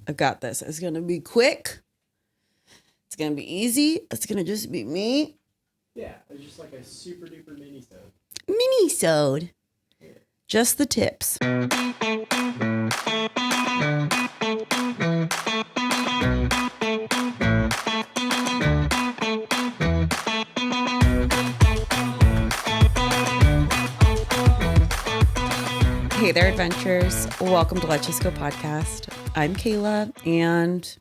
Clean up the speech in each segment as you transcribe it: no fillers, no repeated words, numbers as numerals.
I've got this. It's going to be quick. It's going to be easy. It's going to just be me. Yeah, it's just like a super duper minisode. Minisode. Just the tips. Hey there, adventurers. Welcome to Let's Just Go podcast. I'm Kayla, and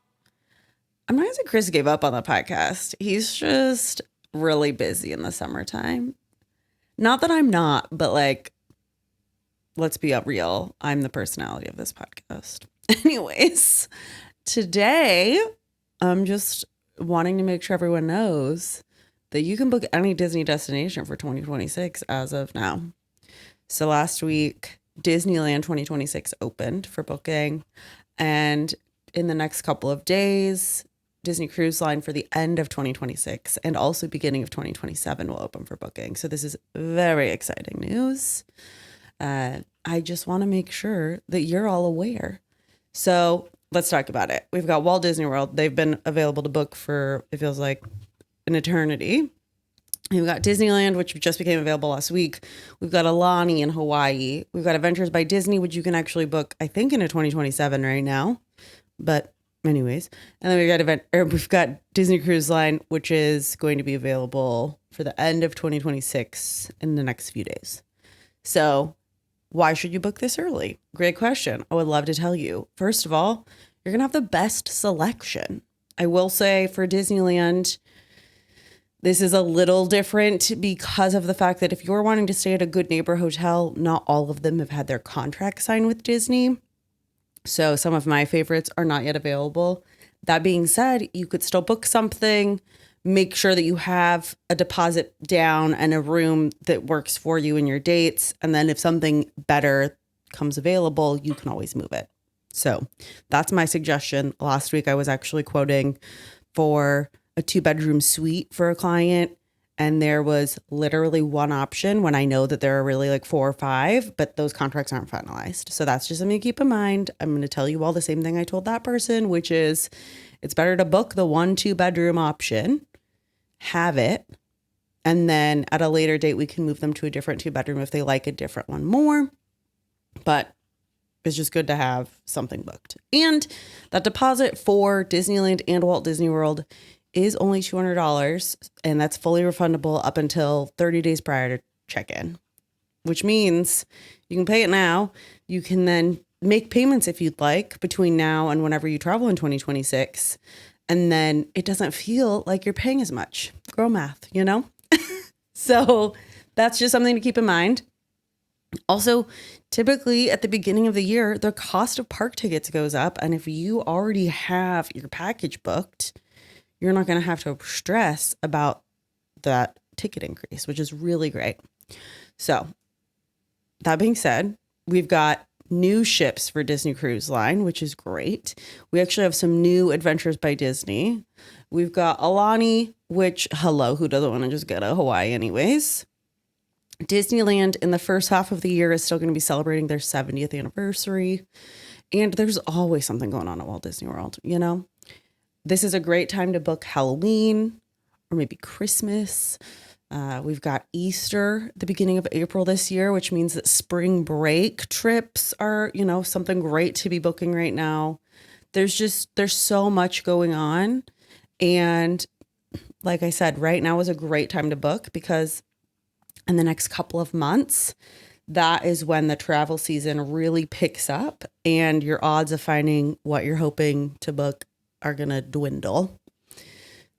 I'm not going to say Chris gave up on the podcast. He's just really busy in the summertime. Not that I'm not, but like, let's be real. I'm the personality of this podcast. Anyways, today I'm just wanting to make sure everyone knows that you can book any Disney destination for 2026 as of now. So last week, Disneyland 2026 opened for booking, and in the next couple of days, Disney Cruise Line for the end of 2026 and also beginning of 2027 will open for booking. So this is very exciting news. I just want to make sure that you're all aware. So let's talk about it. We've got Walt Disney World. They've been available to book for, it feels like, an eternity. We've got Disneyland, which just became available last week. We've got Aulani in Hawaii. We've got Adventures by Disney, which you can actually book, I think, into 2027 right now. But anyways, and then we've got Disney Cruise Line, which is going to be available for the end of 2026 in the next few days. So why should you book this early? Great question. I would love to tell you. First of all, you're going to have the best selection. I will say for Disneyland, this is a little different because of the fact that if you're wanting to stay at a Good Neighbor hotel, not all of them have had their contract signed with Disney. So some of my favorites are not yet available. That being said, you could still book something, make sure that you have a deposit down and a room that works for you and your dates. And then if something better comes available, you can always move it. So that's my suggestion. Last week, I was actually quoting for a 2-bedroom suite for a client. And there was literally one option when I know that there are really like 4 or 5, but those contracts aren't finalized. So that's just something to keep in mind. I'm going to tell you all the same thing I told that person, which is it's better to book the 1-2-bedroom option, have it, and then at a later date, we can move them to a different 2-bedroom if they like a different one more. But it's just good to have something booked. And that deposit for Disneyland and Walt Disney World is only $200, and that's fully refundable up until 30 days prior to check-in, which means you can pay it now. You can then make payments if you'd like between now and whenever you travel in 2026, and then it doesn't feel like you're paying as much. Girl math, you know? So that's just something to keep in mind. Also, typically at the beginning of the year, the cost of park tickets goes up, and if you already have your package booked, you're not going to have to stress about that ticket increase, which is really great. So that being said, we've got new ships for Disney Cruise Line, which is great. We actually have some new Adventures by Disney. We've got Aulani, which, hello, who doesn't want to just go to Hawaii anyways? Disneyland in the first half of the year is still going to be celebrating their 70th anniversary. And there's always something going on at Walt Disney World, you know? This is a great time to book Halloween or maybe Christmas. We've got Easter at the beginning of April this year, which means that spring break trips are, you know, something great to be booking right now. There's so much going on. And like I said, right now is a great time to book because in the next couple of months, that is when the travel season really picks up and your odds of finding what you're hoping to book are going to dwindle.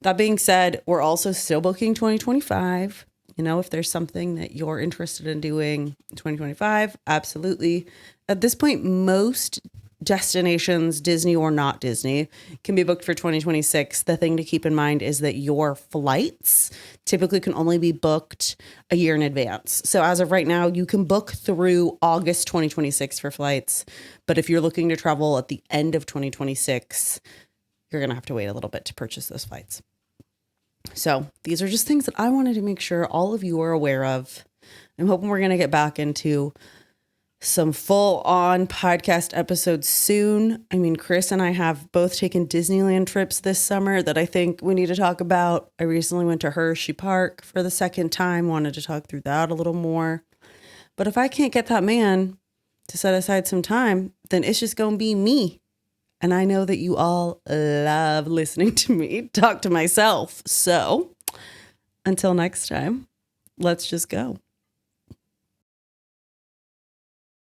That being said, we're also still booking 2025. You know, if there's something that you're interested in doing in 2025, absolutely. At this point, most destinations, Disney or not Disney, can be booked for 2026. The thing to keep in mind is that your flights typically can only be booked a year in advance. So as of right now, you can book through August 2026 for flights. But if you're looking to travel at the end of 2026, you're going to have to wait a little bit to purchase those flights. So these are just things that I wanted to make sure all of you are aware of. I'm hoping we're going to get back into some full on podcast episodes soon. I mean, Chris and I have both taken Disneyland trips this summer that I think we need to talk about. I recently went to Hershey Park for the second time, wanted to talk through that a little more. But if I can't get that man to set aside some time, then it's just going to be me. And I know that you all love listening to me talk to myself. So until next time, let's just go.